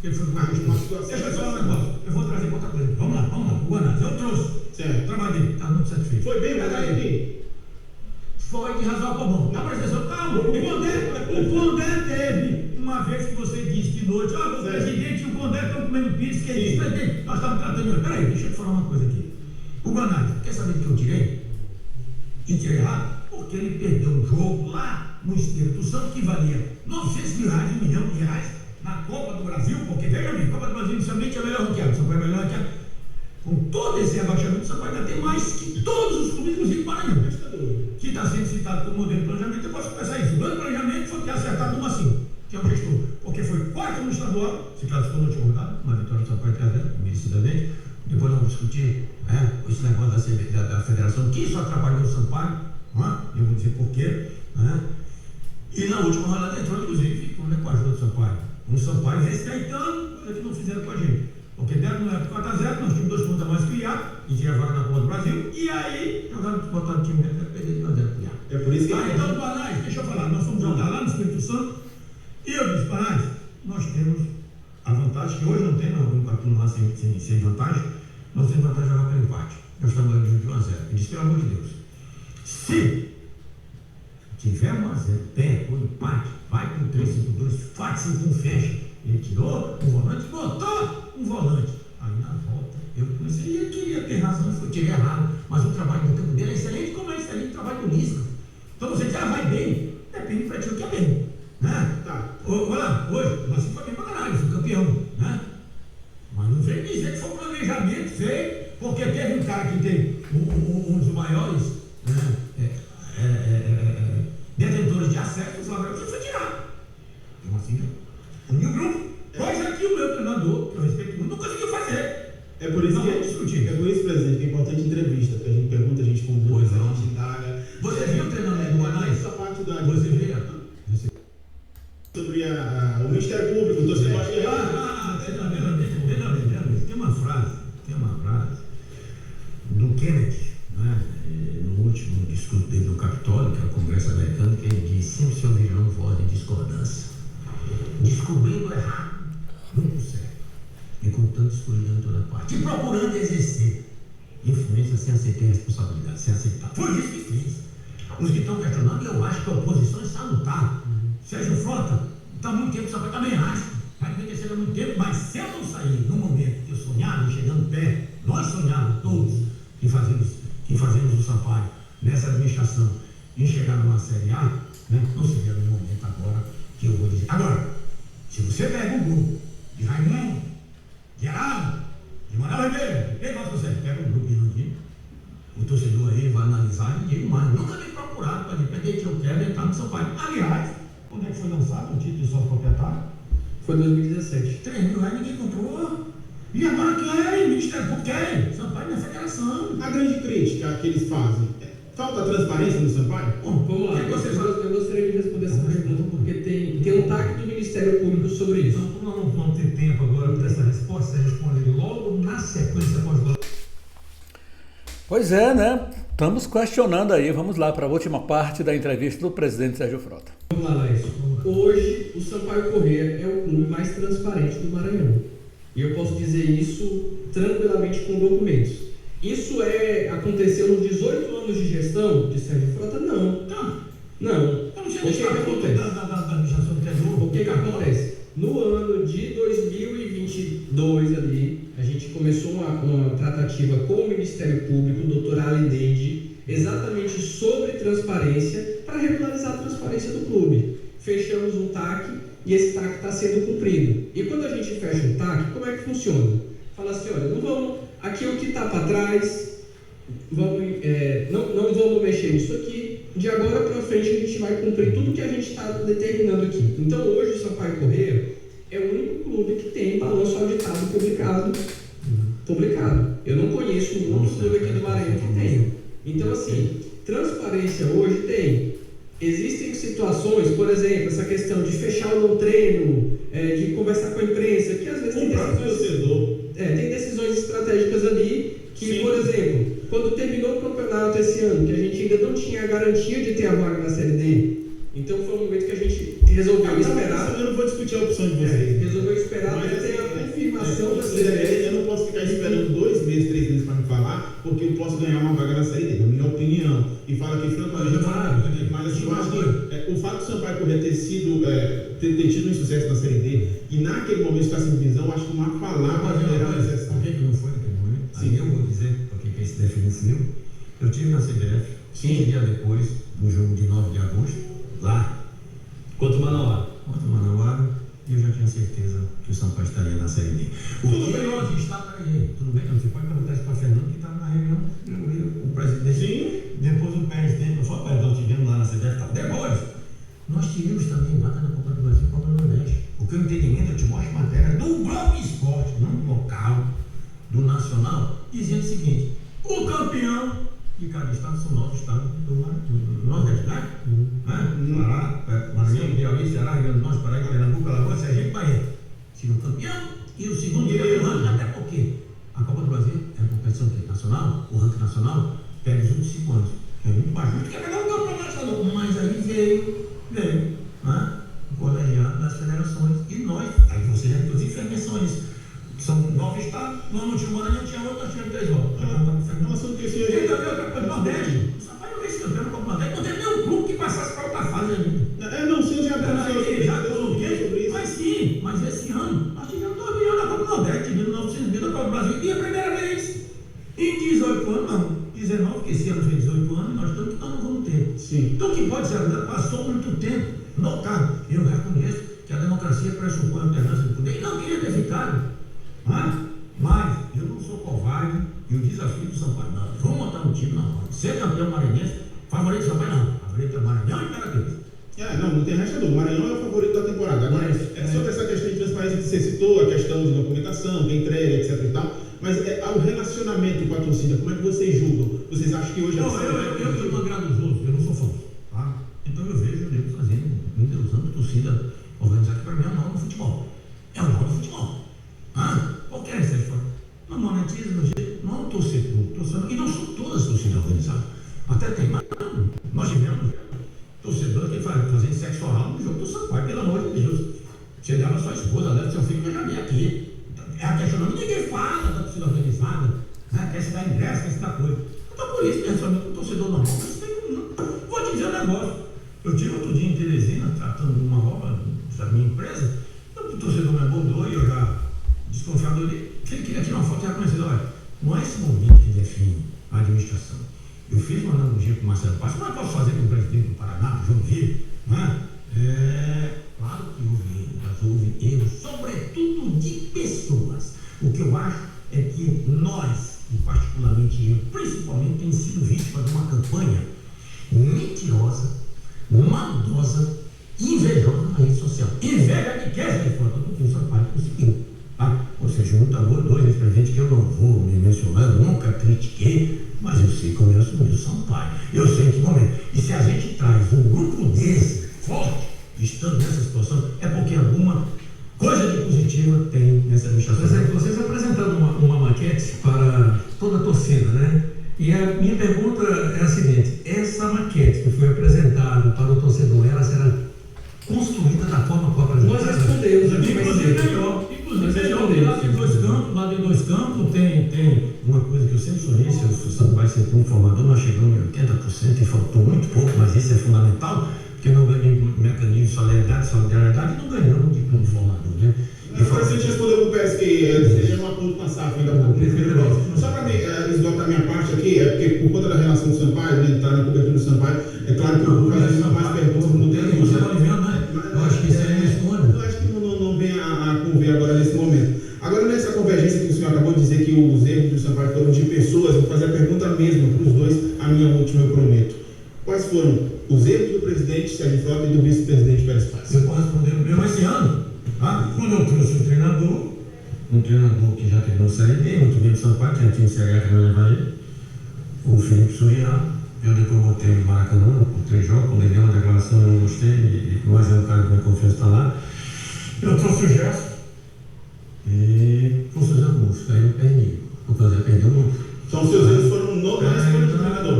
S4: Ele foi uma situação. Deixa eu falar um negócio. Eu vou trazer conta pra ele. Vamos lá. O Anas, eu trouxe.
S3: Certo.
S4: O trabalho dele. Está muito satisfeito.
S3: Foi bem, mas aí.
S4: Foi de razão para bom. Dá presta atenção. Calma. O Condé teve uma vez que você disse de noite: o presidente e o Condé estão comendo pizza. Que ele disse: presidente, nós estamos tratando. Peraí, deixa eu te falar uma coisa aqui. O Banais, quer saber que eu tirei? E tirei errado? Porque ele perdeu um jogo lá no Espírito Santo que valia R$900 mil, R$1 milhão na Copa do Brasil, porque veja bem, a Copa do Brasil inicialmente é melhor ranqueado, São Paulo é melhor ranqueado. Com todo esse abaixamento, São Paulo ainda tem mais que todos os clubes, inclusive o Maranhão, que está sendo citado como modelo de planejamento. Eu posso começar isso. O grande planejamento foi ter acertado no Massinho, que é o gestor, porque foi quarto no estadual, se classificou no último rodado, uma vitória do São Paulo 3-0, merecidamente. Depois nós vamos discutir esse negócio da federação, que só trabalhou o Sampaio, eu vou dizer porquê. E na última rodada entrou, inclusive, com a ajuda do Sampaio. Um Sampaio respeitando o que não fizeram com a gente. Porque deram na época 4-0, nós tínhamos 2 pontos a mais que o IAP, e tinha vaga na Copa do Brasil, e aí botaram o time dentro e perder de 1-0 para o IAP.
S3: É por isso que
S4: então, Banais, deixa eu falar, nós fomos jogar lá no Espírito Santo, e eu disse: Banais, nós temos a vantagem, que hoje não tem, não, um cartão lá sem vantagem. Nós temos vantagem de jogar pelo empate. Nós estamos ganhando de 1-0. E disse: pelo amor de Deus, se tiver 1-0, pé, o empate, vai com 3-5-2, faz com fecha. Ele tirou um volante, botou um volante. Aí na volta, eu comecei, eu queria ter razão, eu tirei errado, mas o trabalho do campo dele é excelente, como é excelente o trabalho do Lisca. Então você diz: vai bem, depende para ti o que é bem. Tá. Olha, hoje, nós fomos bem pra caralho, fui campeão, Mas não vem dizer que foi um planejamento feio, porque teve um cara que tem um dos maiores detentores de acesso, o Flamengo, que foi tirado. Então assim, uniu o grupo, coisa que o meu treinador, que eu respeito muito, não conseguiu fazer.
S3: É por isso
S4: não vamos discutir.
S3: É por isso, presidente, que é importante entrevista, porque a gente pergunta, a gente conduz, a gente indaga.
S4: Você viu o treinamento do Anais?
S3: Essa parte da...
S4: Você viu?
S3: Sobre o Ministério Público, o torcedor...
S4: Tem uma frase do Kennedy, no último discurso dele no Capitólio, que é o Congresso americano, que ele diz: sempre se ouvirão voz de discordância, descobrindo errado, nunca o certo, encontrando escuridão em toda parte, e procurando exercer influência sem aceitar responsabilidade, sem aceitar. Foi isso que fez. Os que estão questionando, eu acho que a oposição é salutar. Sérgio Frota, está há muito tempo, só também acho. Vai acontecer há muito tempo, mas se eu não sair no momento que eu sonhava, chegando perto, nós sonhávamos todos que fazemos o Sampaio nessa administração em chegar numa Série A, não seria no momento agora que eu vou dizer. Agora, se você pega o grupo de Raimundo, de Arado, de Manuel Ribeiro, quem gosta você? Pega o grupo de Randinho, o torcedor aí vai analisar e digo mais. Nunca me procuraram para depender que eu quero entrar no Sampaio. Aliás, quando é que foi lançado o título de sócio proprietário?
S5: Foi 2017.
S4: R$3.000 ninguém comprou. E agora querem, o Ministério Público querem. Sampaio na federação.
S3: A grande crítica que eles fazem falta transparência no Sampaio?
S5: Bom, vamos lá. Eu gostaria de responder essa pergunta porque tem um TAC do Ministério Público sobre isso.
S4: Então, nós não vamos ter tempo agora para essa resposta. Você responde logo na sequência após.
S1: Pois é, Estamos questionando aí. Vamos lá para a última parte da entrevista do presidente Sérgio Frota.
S5: Vamos lá, Laís. Hoje, o Sampaio Corrêa é o clube mais transparente do Maranhão. E eu posso dizer isso tranquilamente com documentos. Isso aconteceu nos 18 anos de gestão de Sérgio Frota? Não. Não. O que acontece? O que acontece? No ano de 2022 ali, a gente começou uma tratativa com o Ministério Público, o doutor Alendeide, exatamente sobre transparência, para regularizar a transparência do clube. Fechamos um TAC e esse TAC está sendo cumprido. E quando a gente fecha um TAC, como é que funciona? Fala assim, olha, não vamos, aqui o que está para trás, não vamos mexer nisso aqui, de agora para frente a gente vai cumprir tudo que a gente está determinando aqui. Então hoje o Sampaio Corrêa é o único clube que tem balanço auditado publicado. Eu não conheço um outro clube aqui do Maranhão que tenha. Então assim, transparência hoje tem. Existem situações, por exemplo, essa questão de fechar o não treino, de conversar com a imprensa, que às vezes tem decisões estratégicas ali, que, sim, por exemplo, quando terminou o campeonato esse ano, que a gente ainda não tinha a garantia de ter a vaga na Série D, então foi um momento que a gente resolveu esperar.
S3: Eu não vou discutir a opção de vocês.
S5: Resolveu esperar até ter a confirmação da Série D.
S3: Eu não posso ficar esperando 2 meses, 3 meses para me falar, porque eu posso ganhar uma vaga na Série D, na minha opinião. E fala aqui francamente, mas assim, eu acho que o fato do Sampaio Corrêa ter tido um sucesso na Série D e naquele momento estar sem divisão, acho que uma palavra geral necessária.
S2: Por que não foi naquele momento? Sim. Aí eu vou dizer porque quem se definiu fui eu. Eu tive na CBF, 15 dias depois, no jogo de 9 de agosto, lá, contra o Manauara, e eu já tinha certeza que o Sampaio estaria na Série D. Tudo bem, você pode perguntar isso para Fernando, que estava na reunião, o presidente. Sim. Depois o presidente, eu só perdão, tivemos lá na CBF, tá. Depois, nós tivemos também vaga na Copa do Brasil e Copa do Nordeste. Porque o entendimento, eu te mostro matéria do Globo Esporte, não local, do Nacional, dizendo o seguinte: o campeão de cada estado são 9 estados do Nordeste, né? Pará, Maranhão, Piauí, Ceará, Rio Grande do Norte, Paraíba, Pernambuco, Alagoas, Sergipe e Bahia. Seria o campeão e o segundo campeão, até porque a Copa do Brasil é uma competição nacional, o ranking nacional pega os últimos 5 anos. É muito baixo. A gente quer pegar o campeonato nacional, mas aí veio, né? O colegiado das federações e nós, aí você já inclusive fez menção a isso. São 9 estados, nós não tínhamos Maranhão, tinha 8, nós tínhamos 3 votos. Nós somos terceiro. Ele também é o campeão do Nordeste. O Sampaio não veio campeão do Copa do Nordeste, não teve nenhum clube que passasse para outra fase ainda.
S3: Não, sim, já
S2: coloquei, mas sim, mas esse ano nós tivemos 2 milhões na Copa do Nordeste, tivemos 900 mil na Copa do Brasil, e a primeira vez em 18 anos, não, 19, porque esse ano fez 18 anos e nós estamos que não vamos ter. Sim. Então o que pode ser, passou muito tempo, no caso, eu reconheço que a democracia pressupõe a alternância do poder, e não queria ter ficado. Mas eu não sou covarde e o desafio do Sampaio, não, vamos montar um time na hora. Ser campeão maranhense, favorito do Sampaio não, favorito é Maranhão e Imperatriz.
S3: Não tem rachador. O Maranhão é o favorito da temporada. Agora, sobre essa questão de transparência que você citou, a questão de documentação, de entrega, etc e tal, mas o relacionamento com a torcida, como é que vocês julgam? Vocês acham que hoje
S2: não, eu não agrado os outros, eu não sou fã, tá? Então eu vejo o nego fazendo, usando a torcida organizada, que para mim é o mal do futebol. É o mal do futebol. Qualquer exceção. Não monetiza no jeito, não é um torcedor, e não são todas as torcidas organizadas. Até tem, mas nós tivemos torcedor que fazendo sexo oral no jogo do Sampaio, pelo amor de Deus. Você leva sua esposa, leva seu filho, eu já vi aqui. É a questionamento, ninguém fala da torcida organizada, né? Quer se dar ingresso, quer se dar coisa. Então por isso, pensamento do torcedor normal, mas vou te dizer um negócio. Eu tive outro dia em Teresina, tratando de uma obra da minha empresa, o torcedor me abordou e eu já desconfiado dele, que ele queria tirar uma foto e reconhecer, olha, não é esse momento que define a administração. Eu fiz uma analogia com o Marcelo Passos, mas posso fazer com o presidente do Paraná, João Vitor, né? Claro que houve erro, mas houve erro, sobretudo de pessoas. O que eu acho é que nós, e particularmente eu, principalmente, temos sido vítimas de uma campanha mentirosa, maldosa, invejosa na rede social. Inveja que quer ser foto, porque o Sampaio conseguiu. Você junta dois ex-presidentes que eu não vou me mencionar, eu nunca critiquei, mas eu sei como eu assumi o Sampaio. Eu sei em que momento. E se a gente traz um grupo desse, forte, estando nessa situação, é porque alguma coisa de positiva tem nessa administração.
S7: Por exemplo, vocês apresentaram uma maquete para toda a torcida, né? E a minha pergunta é a seguinte: essa maquete que foi apresentada para o torcedor, ela será construída da forma como apresentada?
S5: Nós respondemos,
S2: inclusive melhor. Lá de dois campos tem uma coisa que eu sempre sonhei, se o Sampaio sempre um formador, nós chegamos em 80% e faltou muito pouco, mas isso é fundamental, porque não ganhamos mecanismo de solidariedade e não ganhamos de plano formador, né?
S3: Mas você respondeu para o PS que seja um acordo com a SAF ainda há pouco. Só para esgotar a minha parte aqui, é porque por conta da relação do Sampaio, né, entrar na cobertura do Sampaio, é claro que eu vou fazer mais perguntas no tempo.
S2: Você está vendo, né? Eu acho que isso aí responde.
S3: como vê agora nesse momento. Agora, nessa convergência que o senhor acabou de dizer que os erros do Sampaio foram de pessoas, vou fazer a pergunta mesma para os dois, a minha última eu prometo. Quais foram os erros do presidente Sérgio Frota e do vice-presidente Pérez Fácil?
S7: Eu posso responder o meu esse ano. Tá? Quando eu trouxe um treinador que já teve no Série B, muito bem do Sampaio, que não tinha Série A que não levava ele, o Felipe Surreal. Eu depois voltei no Maracanã, por 3 jogos, quando ele deu uma declaração, eu não gostei, mas é um cara que minha confiança está lá. Eu trouxe o Gerson e trouxe o Zé Augusto, aí eu perdi, porque o Zé perdeu muito.
S3: Então, seus erros foram na escolha do treinador?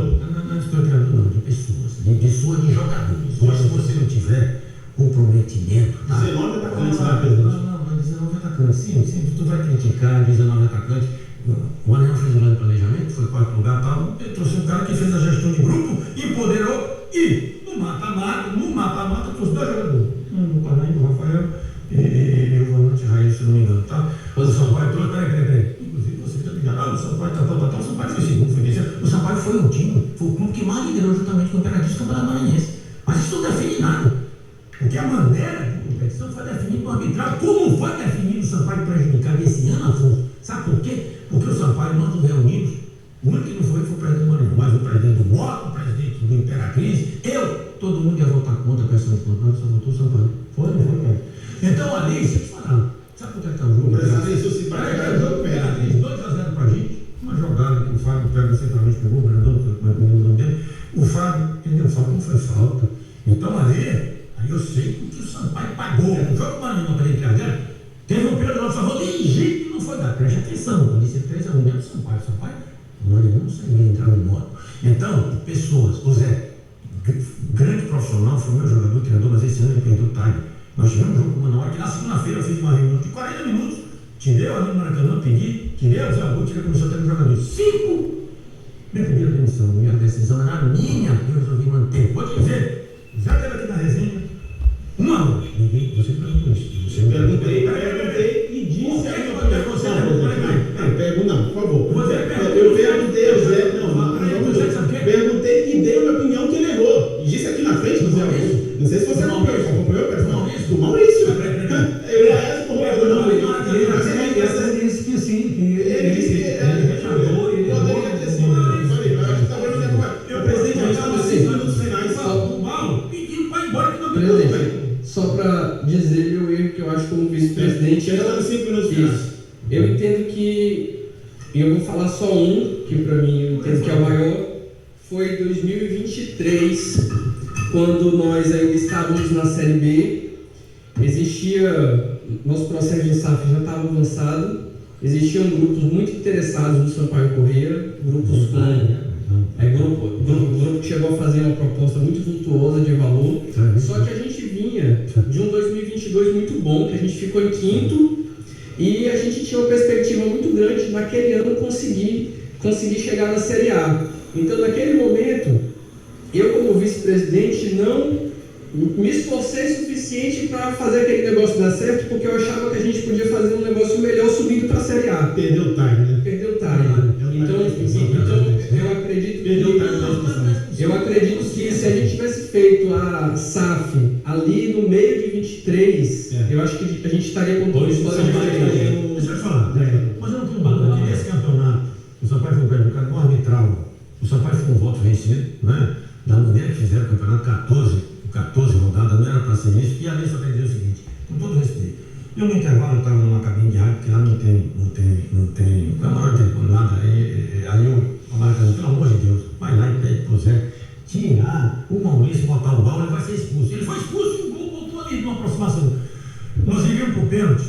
S7: Não escolha do treinador, não, de pessoas, de jogadores. Mas se você não tiver comprometimento...
S3: 19 atacantes lá,
S7: Mas 19 atacantes, sim, tu vai criticar 19 atacantes. O Anel fez um grande planejamento, foi 4º lugar e tal. Ele trouxe um cara que fez a gestão de grupo, empoderou e no mata-mata trouxe 2 jogadores. O Parnaíba, o Rafael e o volante Raí, se não me engano, tá? Mas o Sampaio trouxe, peraí. Inclusive você está ligado, o Sampaio tá, o Sampaio foi segundo, foi terceiro. O Sampaio foi um time, foi o clube que mais liderou juntamente com o Imperatriz do Campeonato Maranhense. Mas isso não define nada. Porque a maneira de competição foi definida no arbitral, como foi definido o Sampaio prejudicar esse ano, Afonso? Sabe por quê? Porque o Sampaio, nós nos reunimos, o único que não foi o presidente do Maranhão, mas o presidente do Moto, o presidente do Imperatriz, todo mundo ia votar contra a questão do campeonato, só votou o Sampaio. Foi, não foi, cara? Então ali, vocês falaram, sabe por que está o jogo?
S3: O presidente suscitar é o jogo
S7: Imperatriz 2-0 pra gente, uma jogada que o Fábio pega centralmente, pegou o Brandão, como é o nome dele, o Fábio, entendeu? O Fábio não foi falta. Então ali eu sei que o Sampaio pagou. O jogo do Maranhão para ele agora, teve um pênalti a favor, de jeito que não foi dar. Preste atenção, quando disse 3-1 dentro do Sampaio. O Sampaio, o Maranhão não sabia entrar no modo. Então, pessoas, o Zé, grande profissional, foi meu jogador, treinador, mas esse ano ele perdeu o time. Nós tivemos um jogo com o Manoel, que na segunda-feira eu fiz uma reunião de 40 minutos, tirei o ali no Maracanã, tirei o Zé Augusto, tirei a comissão técnica do jogador. 5! Minha primeira demissão, minha decisão era minha, eu resolvi manter. Pode dizer, já teve aqui na resenha, uma hora. Ninguém, você perguntou isso. Você
S3: perguntei e disse a minha opinião. Pergunta, não, por favor. Eu perguntei ao Zé, perguntei e dei a minha opinião que ele errou. E disse aqui na frente do Zé Augusto. Não sei se você acompanhou, cara. Do Maurício.
S7: Ele disse que sim.
S3: Ele disse que poderia ter sido. O presidente já está nos 5 minutos finais.
S7: Pedindo para ir embora que não
S5: Presidente, só para dizer meu erro que eu acho como vice-presidente.
S3: Chega lá nos 5 minutos finais.
S5: Eu entendo que, e eu vou falar só um, que para mim eu entendo que é o maior, foi 2023, quando nós ainda estávamos na Série B, nosso processo de SAF já estava avançado, existiam grupos muito interessados no Sampaio Corrêa, grupos grupo que chegou a fazer uma proposta muito vultuosa de valor, só que a gente vinha de um 2022 muito bom, que a gente ficou em 5º, e a gente tinha uma perspectiva muito grande naquele ano conseguir chegar na Série A. Então, naquele momento, eu como vice-presidente não me esforcei o suficiente para fazer aquele negócio dar certo, porque eu achava que a gente podia fazer um negócio melhor subindo para a Série A.
S3: Perdeu o time, né?
S5: Perdeu o time. Então, eu acredito que se a gente tivesse feito a SAF ali no meio de 23, eu acho que a gente estaria com todos os
S7: diferentes. Deixa eu falar. Mas eu não tenho dúvida que nesse campeonato, o Sampaio foi prejudicado no arbitral. O Sampaio ficou um voto vencido, né? Da maneira que fizeram o campeonato 14 rodadas, não era para ser isso. E ali só quer dizer o seguinte, com todo respeito. Eu no intervalo estava numa cabine de árbitro, porque lá não tem câmara, não tem nada. Aí eu falava, pelo amor de Deus, vai lá e pede pro Zé tirar o Maurício, botar o Val, ele vai ser expulso. Ele foi expulso e o gol voltou ali numa aproximação. Nós iríamos pro pênalti.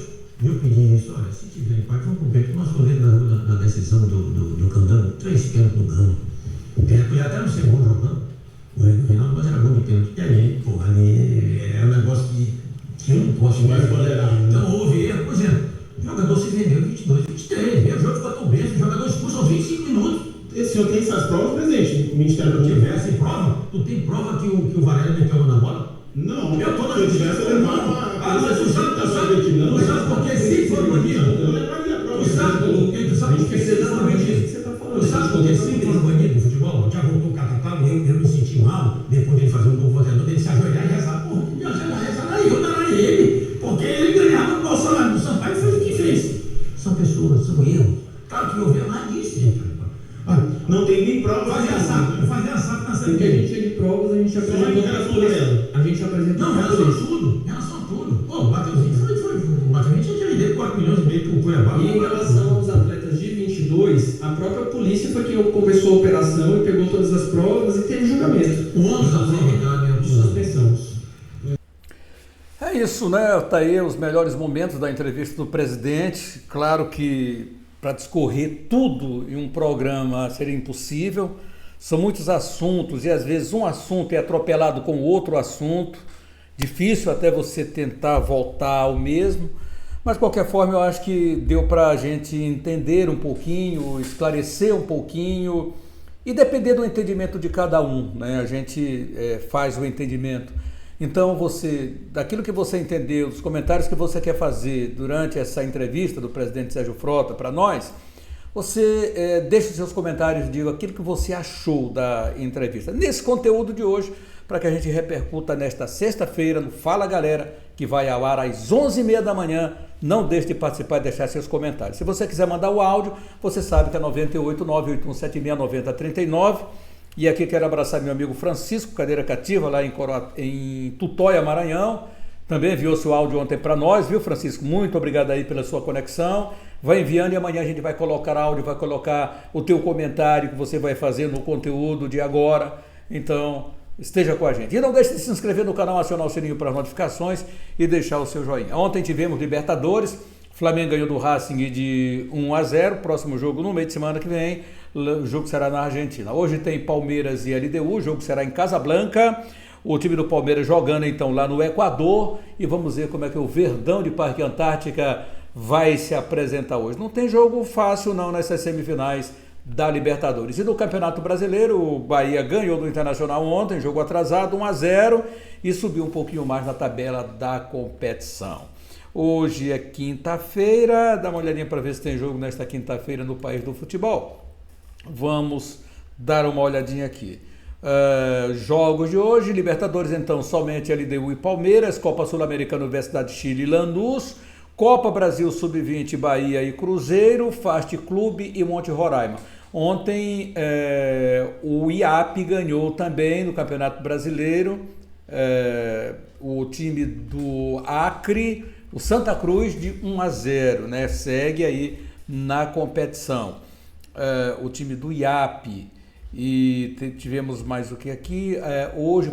S7: Eu pedi isso, olha, se tiver empate, vamos pro pênalti. Nós corremos na decisão do Candango, 3 pênaltis no Gama. E até no segundo jogando. O Reinaldo, mas era bom de pênalti. E aí, porra, ali é um negócio que eu não posso mais tolerar. Então houve erro. Por exemplo, o jogador se vendeu 22, 23. O jogo ficou tão bem, o jogador expulso aos 25 minutos.
S3: Esse senhor tem essas provas, presidente? O Ministério Público
S7: tivesse prova? Tu tem prova que o Varela meteu na bola?
S3: Não.
S7: Eu tô na
S3: justiça. Se eu tivesse, eu levava
S7: mas tu sabe porque se for banido,
S3: eu levaria a prova.
S7: Tu sabe porque se exatamente isso que você está falando. Tu sabe porque se for banido no futebol, já voltou o catatado, eu me senti mal, depois dele fazer um gol voador, dele se ajoelhar e rezar. Porra, Deus, ela reza lá e eu não era ele, porque ele ganhava o Bolsonaro no São Paulo. com erro. Claro que houve mais disso, gente.
S4: Não tem nem prova. Fazer a SAF na
S5: Porque a gente tem provas, a gente apresentou para a polícia. A gente apresentou
S4: Não,
S5: para a polícia.
S4: em relação a tudo. Pô, o Mateuzinho o Mateuzinho tinha direito 4 milhões e meio para o Cuiabá.
S5: E em relação aos atletas de 22, a própria polícia foi quem começou a operação e pegou todas as provas e teve julgamento.
S4: O ônus da prova
S5: de suspensão.
S1: É isso, né? Tá aí os melhores momentos da entrevista do presidente. Claro que para discorrer tudo em um programa seria impossível. São muitos assuntos e às vezes um assunto é atropelado com outro assunto. Difícil até você tentar voltar ao mesmo. Mas de qualquer forma eu acho que deu para a gente entender um pouquinho, esclarecer um pouquinho e depender do entendimento de cada um, né? A gente faz o entendimento. Então daquilo que você entendeu, dos comentários que você quer fazer durante essa entrevista do presidente Sérgio Frota para nós, você deixa os seus comentários, diga aquilo que você achou da entrevista. Nesse conteúdo de hoje, para que a gente repercuta nesta sexta-feira no Fala Galera, que vai ao ar às 11h30 da manhã. Não deixe de participar e deixar seus comentários. Se você quiser mandar o áudio, você sabe que é 98 98176 9039. E aqui quero abraçar meu amigo Francisco, cadeira cativa, lá em Tutóia, Maranhão. Também enviou seu áudio ontem para nós, viu, Francisco? Muito obrigado aí pela sua conexão. Vai enviando e amanhã a gente vai colocar áudio, vai colocar o teu comentário que você vai fazer no conteúdo de agora. Então, esteja com a gente. E não deixe de se inscrever no canal, acionar o sininho para as notificações e deixar o seu joinha. Ontem tivemos Libertadores. Flamengo ganhou do Racing de 1-0. Próximo jogo no meio de semana que vem. O jogo será na Argentina. Hoje tem Palmeiras e LDU. O jogo será em Casablanca. O time do Palmeiras jogando então lá no Equador. E vamos ver como é que o Verdão de Parque Antártica vai se apresentar hoje. Não tem jogo fácil não nessas semifinais da Libertadores. E no Campeonato Brasileiro, o Bahia ganhou do Internacional ontem, jogo atrasado, 1-0, e subiu um pouquinho mais na tabela da competição. Hoje é quinta-feira, dá uma olhadinha para ver se tem jogo nesta quinta-feira no País do Futebol. Vamos dar uma olhadinha aqui. Jogos de hoje, Libertadores então somente LDU e Palmeiras, Copa Sul-Americana Universidade de Chile e Lanús, Copa Brasil Sub-20 Bahia e Cruzeiro, Fast Clube e Monte Roraima. Ontem o IAP ganhou também no Campeonato Brasileiro, o time do Acre, o Santa Cruz de 1-0, né? Segue aí na competição. O time do IAP. E tivemos mais o que aqui?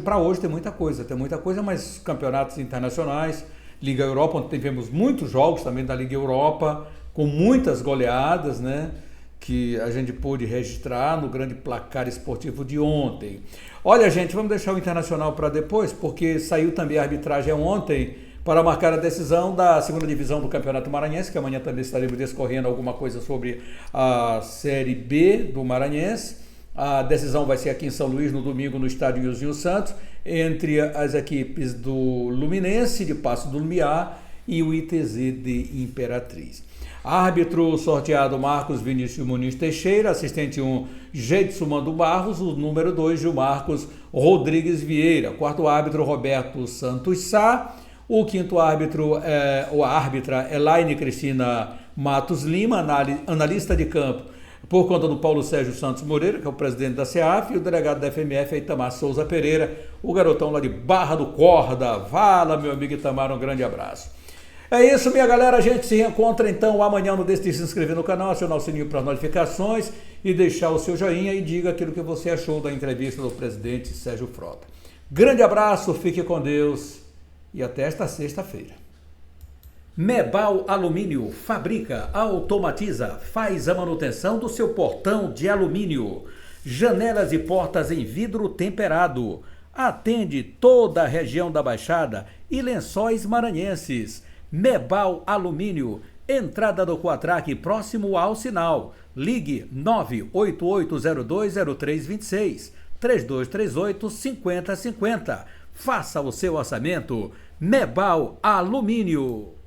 S1: Para hoje tem muita coisa, mas campeonatos internacionais, Liga Europa, onde tivemos muitos jogos também da Liga Europa, com muitas goleadas, né? Que a gente pôde registrar no grande placar esportivo de ontem. Olha, gente, vamos deixar o Internacional para depois, porque saiu também a arbitragem ontem para marcar a decisão da segunda divisão do Campeonato Maranhense, que amanhã também estaremos discorrendo alguma coisa sobre a Série B do Maranhense. A decisão vai ser aqui em São Luís, no domingo, no estádio Nilzinho Santos, entre as equipes do Luminense, de Passo do Lumiar, e o ITZ de Imperatriz. Árbitro sorteado Marcos Vinícius Muniz Teixeira, assistente 1 Gedson Mando Barros, o número 2 Gilmarcos Rodrigues Vieira, quarto árbitro Roberto Santos Sá, o quinto árbitro a árbitra Elaine Cristina Matos Lima, analista de campo por conta do Paulo Sérgio Santos Moreira, que é o presidente da CEAF, e o delegado da FMF, Itamar Souza Pereira, o garotão lá de Barra do Corda. Fala, meu amigo Itamar, um grande abraço. É isso, minha galera, a gente se reencontra então amanhã. Não deixe de se inscrever no canal, acionar o sininho para notificações e deixar o seu joinha e diga aquilo que você achou da entrevista do presidente Sérgio Frota. Grande abraço, fique com Deus e até esta sexta-feira. Mebal Alumínio fabrica, automatiza, faz a manutenção do seu portão de alumínio. Janelas e portas em vidro temperado. Atende toda a região da Baixada e Lençóis Maranhenses. Mebal Alumínio, entrada do Quatraque próximo ao sinal. Ligue 988020326, 3238-5050. Faça o seu orçamento. Mebal Alumínio.